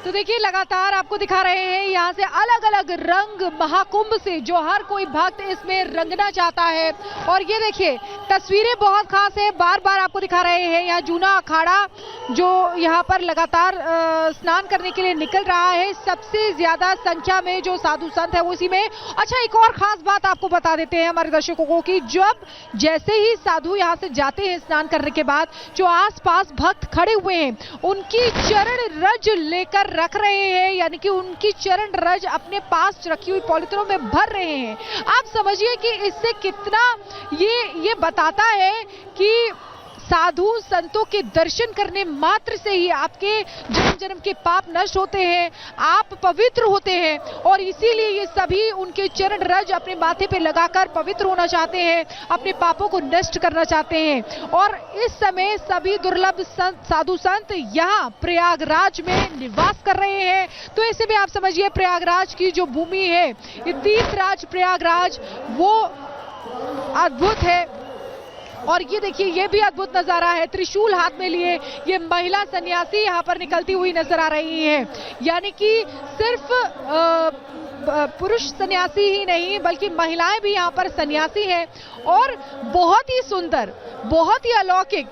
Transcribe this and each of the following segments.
तो देखिए लगातार आपको दिखा रहे हैं यहाँ से अलग अलग रंग महाकुंभ से जो हर कोई भक्त इसमें रंगना चाहता है। और ये देखिए तस्वीरें बहुत खास है, बार बार आपको दिखा रहे हैं यहाँ जूना अखाड़ा जो यहाँ पर लगातार स्नान करने के लिए निकल रहा है। सबसे ज्यादा संख्या में जो साधु संत है वो इसी में। अच्छा, एक और खास बात आपको बता देते हैं हमारे दर्शकों को कि जब जैसे ही साधु यहाँ से जाते हैं स्नान करने के बाद, जो आसपास भक्त खड़े हुए हैं उनकी चरण रज लेकर रख रहे हैं, यानी कि उनकी चरण रज अपने पास रखी हुई पॉलिथीनों में भर रहे हैं। आप समझिए कि इससे कितना ये बताता है कि साधु संतों के दर्शन करने मात्र से ही आपके जन्म जन्म के पाप नष्ट होते हैं, आप पवित्र होते हैं। और इसीलिए ये सभी उनके चरण रज अपने माथे पे लगाकर पवित्र होना चाहते हैं, अपने पापों को नष्ट करना चाहते हैं। और इस समय सभी दुर्लभ साधु संत यहाँ प्रयागराज में निवास कर रहे हैं। तो ऐसे में आप समझिए प्रयागराज की जो भूमि है, ये तीर्थराज प्रयागराज, वो अद्भुत है। और ये देखिए ये भी अद्भुत नजारा है, त्रिशूल हाथ में लिए ये महिला सन्यासी यहाँ पर निकलती हुई नजर आ रही है। यानी कि सिर्फ पुरुष सन्यासी ही नहीं बल्कि महिलाएं भी यहाँ पर सन्यासी हैं। और बहुत ही सुंदर, बहुत ही अलौकिक,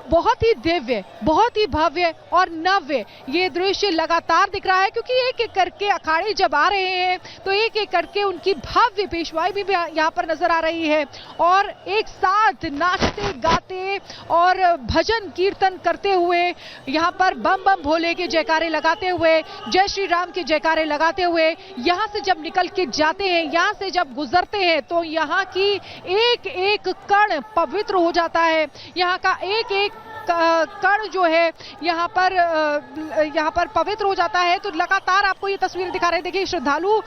बहुत ही दिव्य, बहुत ही भव्य और नव्य ये दृश्य लगातार दिख रहा है। क्योंकि एक एक करके अखाड़े जब आ रहे हैं तो एक एक करके उनकी भव्य पेशवाई भी यहाँ पर नजर आ रही है। और एक साथ नाचते गाते और भजन कीर्तन करते हुए यहाँ पर बम बम भोले के जयकारे लगाते हुए, जय श्री राम के जयकारे लगाते हुए यहाँ से जब निकल के जाते हैं, यहाँ से जब गुजरते हैं तो यहाँ की एक एक कण पवित्र हो जाता है। यहाँ का एक एक कण जो है यहाँ पर पवित्र हो जाता है। तो लगातार आपको ये तस्वीर दिखा रहे हैं। देखिए श्रद्धालु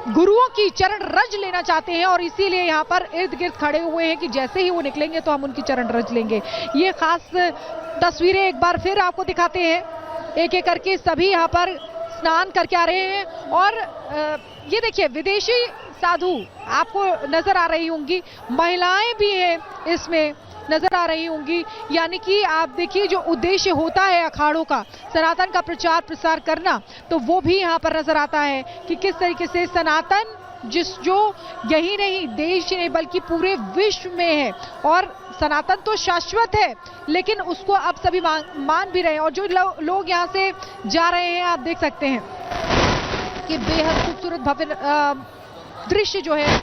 गुरुओं की चरण रज लेना चाहते हैं और इसीलिए यहाँ पर इर्द गिर्द खड़े हुए हैं कि जैसे ही वो निकलेंगे तो हम उनकी चरण रज लेंगे। ये खास तस्वीरें एक बार फिर आपको दिखाते हैं। एक एक करके सभी यहाँ पर स्नान करके आ रहे हैं। और ये देखिए विदेशी साधु आपको नजर आ रही होंगी, महिलाएं भी हैं इसमें नजर आ रही होंगी। यानी कि आप देखिए जो उद्देश्य होता है अखाड़ों का, सनातन का प्रचार प्रसार करना, तो वो भी यहाँ पर नजर आता है कि किस तरीके से सनातन जो यही नहीं देश नहीं बल्कि पूरे विश्व में है। और सनातन तो शाश्वत है लेकिन उसको अब सभी मान भी रहे हैं। और जो लोग यहाँ से जा रहे हैं आप देख सकते हैं कि बेहद खूबसूरत भव्य दृश्य जो है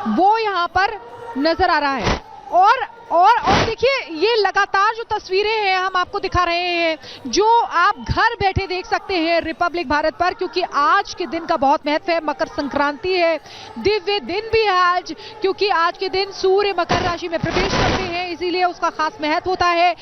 वो यहाँ पर नजर आ रहा है। और देखिए ये लगातार जो तस्वीरें हैं हम आपको दिखा रहे हैं, जो आप घर बैठे देख सकते हैं रिपब्लिक भारत पर, क्योंकि आज के दिन का बहुत महत्व है। मकर संक्रांति है, दिव्य दिन भी है आज, क्योंकि आज के दिन सूर्य मकर राशि में प्रवेश करते हैं, इसीलिए उसका खास महत्व होता है।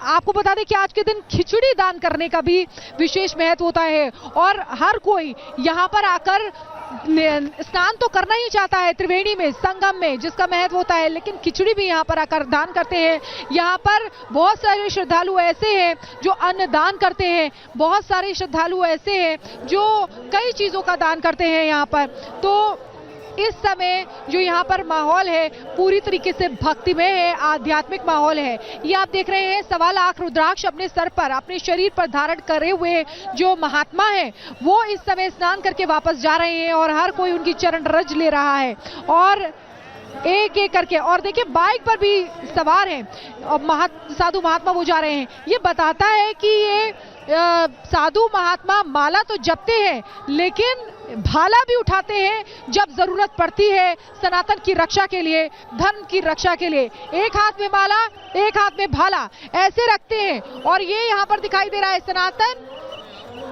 आपको बता दें कि आज के दिन खिचड़ी दान करने का भी विशेष महत्व होता है। और हर कोई यहाँ पर आकर स्नान तो करना ही चाहता है त्रिवेणी में, संगम में, जिसका महत्व होता है, लेकिन खिचड़ी भी यहाँ पर आकर दान करते हैं। यहाँ पर बहुत सारे श्रद्धालु ऐसे हैं जो अन्न दान करते हैं, बहुत सारे श्रद्धालु ऐसे हैं जो कई चीजों का दान करते हैं यहाँ पर। तो इस समय जो यहाँ पर माहौल है पूरी तरीके से भक्तिमय है, आध्यात्मिक माहौल है। ये आप देख रहे हैं 1.25 लाख रुद्राक्ष अपने सर पर, अपने शरीर पर धारण करे हुए जो महात्मा है वो इस समय स्नान करके वापस जा रहे हैं और हर कोई उनकी चरण रज ले रहा है। और एक एक करके, और देखिए बाइक पर भी सवार हैं और साधु महात्मा वो जा रहे हैं। ये बताता है कि ये साधु महात्मा माला तो जपते हैं लेकिन भाला भी उठाते हैं जब जरूरत पड़ती है सनातन की रक्षा के लिए, धर्म की रक्षा के लिए। एक हाथ में माला, एक हाथ में भाला ऐसे रखते हैं। और ये यहाँ पर दिखाई दे रहा है सनातन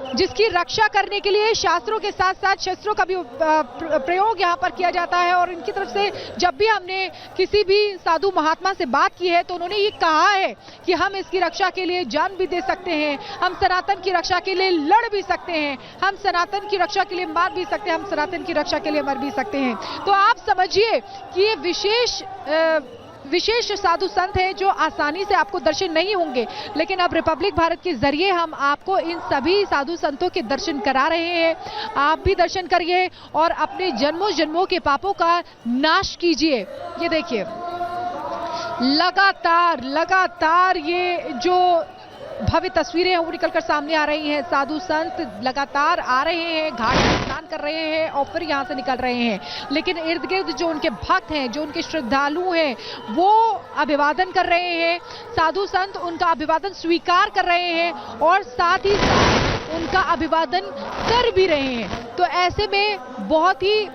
जिसकी रक्षा करने के लिए शास्त्रों के साथ साथ शस्त्रों का भी प्रयोग यहाँ पर किया जाता है। और इनकी तरफ से जब भी हमने किसी भी साधु महात्मा से बात की है तो उन्होंने ये कहा है कि हम इसकी रक्षा के लिए जान भी दे सकते हैं, हम सनातन की रक्षा के लिए लड़ भी सकते हैं, हम सनातन की रक्षा के लिए मार भी सकते हैं, हम सनातन की रक्षा के लिए मर भी सकते हैं। तो आप समझिए कि ये विशेष साधु संत हैं जो आसानी से आपको दर्शन नहीं होंगे, लेकिन अब रिपब्लिक भारत के जरिए हम आपको इन सभी साधु संतों के दर्शन करा रहे हैं। आप भी दर्शन करिए और अपने जन्मों जन्मों के पापों का नाश कीजिए। ये देखिए लगातार ये जो भव्य तस्वीरें हैं वो निकलकर सामने आ रही हैं। साधु संत लगातार आ रहे हैं, घाट में स्नान कर रहे हैं और फिर यहाँ से निकल रहे हैं, लेकिन इर्द गिर्द जो उनके भक्त हैं, जो उनके श्रद्धालु हैं, वो अभिवादन कर रहे हैं। साधु संत उनका अभिवादन स्वीकार कर रहे हैं और साथ ही साथ उनका अभिवादन कर भी रहे हैं। तो ऐसे में बहुत ही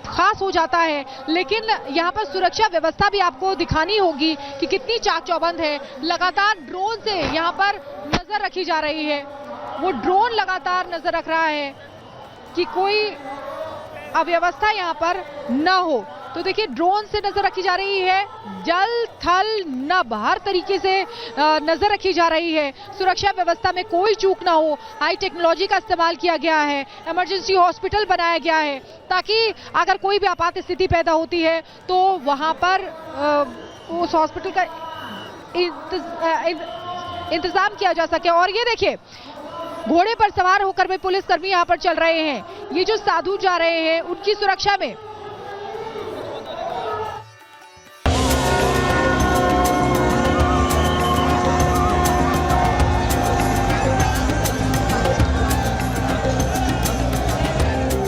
खास हो जाता है। लेकिन यहाँ पर सुरक्षा व्यवस्था भी आपको दिखानी होगी कि कितनी चाक चौबंद है। लगातार ड्रोन से यहाँ पर नजर रखी जा रही है। वो ड्रोन लगातार नजर रख रहा है कि कोई अव्यवस्था यहाँ पर न हो। तो देखिए, ड्रोन से नजर रखी जा रही है, जल थल नभ हर तरीके से नजर रखी जा रही है। सुरक्षा व्यवस्था में कोई चूक ना हो। हाई टेक्नोलॉजी का इस्तेमाल किया गया है। इमरजेंसी हॉस्पिटल बनाया गया है ताकि अगर कोई भी आपात स्थिति पैदा होती है तो वहां पर उस हॉस्पिटल का इंतजाम किया जा सके। और ये देखिए, घोड़े पर सवार होकर भी पुलिसकर्मी यहाँ पर चल रहे हैं। ये जो साधु जा रहे हैं उनकी सुरक्षा में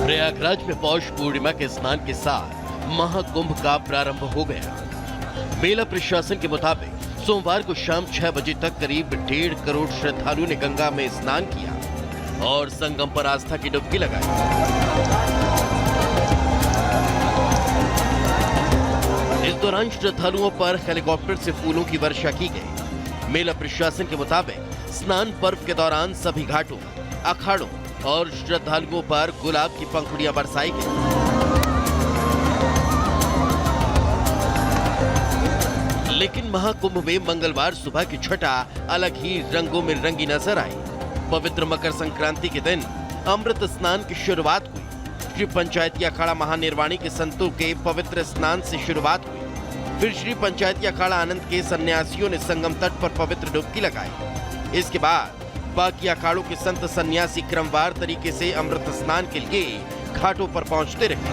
प्रयागराज में पौष पूर्णिमा के स्नान के साथ महाकुंभ का प्रारंभ हो गया। मेला प्रशासन के मुताबिक सोमवार को शाम 6 बजे तक करीब 1.5 करोड़ श्रद्धालुओं ने गंगा में स्नान किया और संगम पर आस्था की डुबकी लगाई। इस दौरान श्रद्धालुओं पर हेलीकॉप्टर से फूलों की वर्षा की गई। मेला प्रशासन के मुताबिक स्नान पर्व के दौरान सभी घाटों, अखाड़ों और श्रद्धालुओं पर गुलाब की पंखुड़ियां बरसाई गई। लेकिन महाकुंभ में मंगलवार सुबह की छटा अलग ही रंगों में रंगी नजर आई। पवित्र मकर संक्रांति के दिन अमृत स्नान की शुरुआत हुई। श्री पंचायती अखाड़ा महानिर्वाणी के संतों के पवित्र स्नान से शुरुआत हुई। फिर श्री पंचायती अखाड़ा आनंद के सन्यासियों ने संगम तट पर पवित्र डुबकी लगाई। इसके बाद बाकी अखाड़ों के संत सन्यासी क्रमवार तरीके से अमृत स्नान के लिए घाटों पर पहुंचते रहे।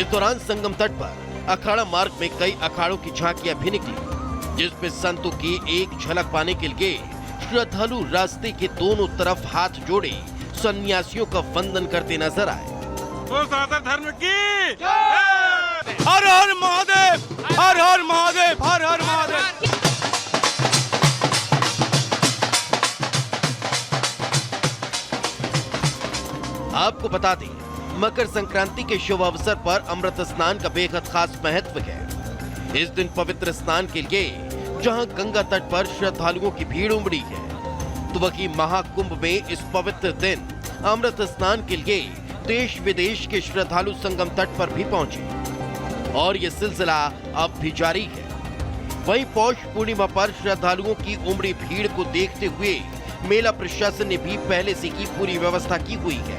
इस दौरान संगम तट पर अखाड़ा मार्ग में कई अखाड़ों की झांकियां भी निकली, जिसमें संतों की एक झलक पाने के लिए श्रद्धालु रास्ते के दोनों तरफ हाथ जोड़े सन्यासियों का वंदन करते नजर आए। सनातन धर्म की हर हर महादेव, हर हर महादेव, हर हर महादेव। आपको बता दें, मकर संक्रांति के शुभ अवसर पर अमृत स्नान का बेहद खास महत्व है। इस दिन पवित्र स्नान के लिए जहां गंगा तट पर श्रद्धालुओं की भीड़ उमड़ी है, तो वहीं महाकुंभ में इस पवित्र दिन अमृत स्नान के लिए देश विदेश के श्रद्धालु संगम तट पर भी पहुंचे और ये सिलसिला अब भी जारी है। वहीं पौष पूर्णिमा पर श्रद्धालुओं की उमड़ी भीड़ को देखते हुए मेला प्रशासन ने भी पहले से की पूरी व्यवस्था की हुई है।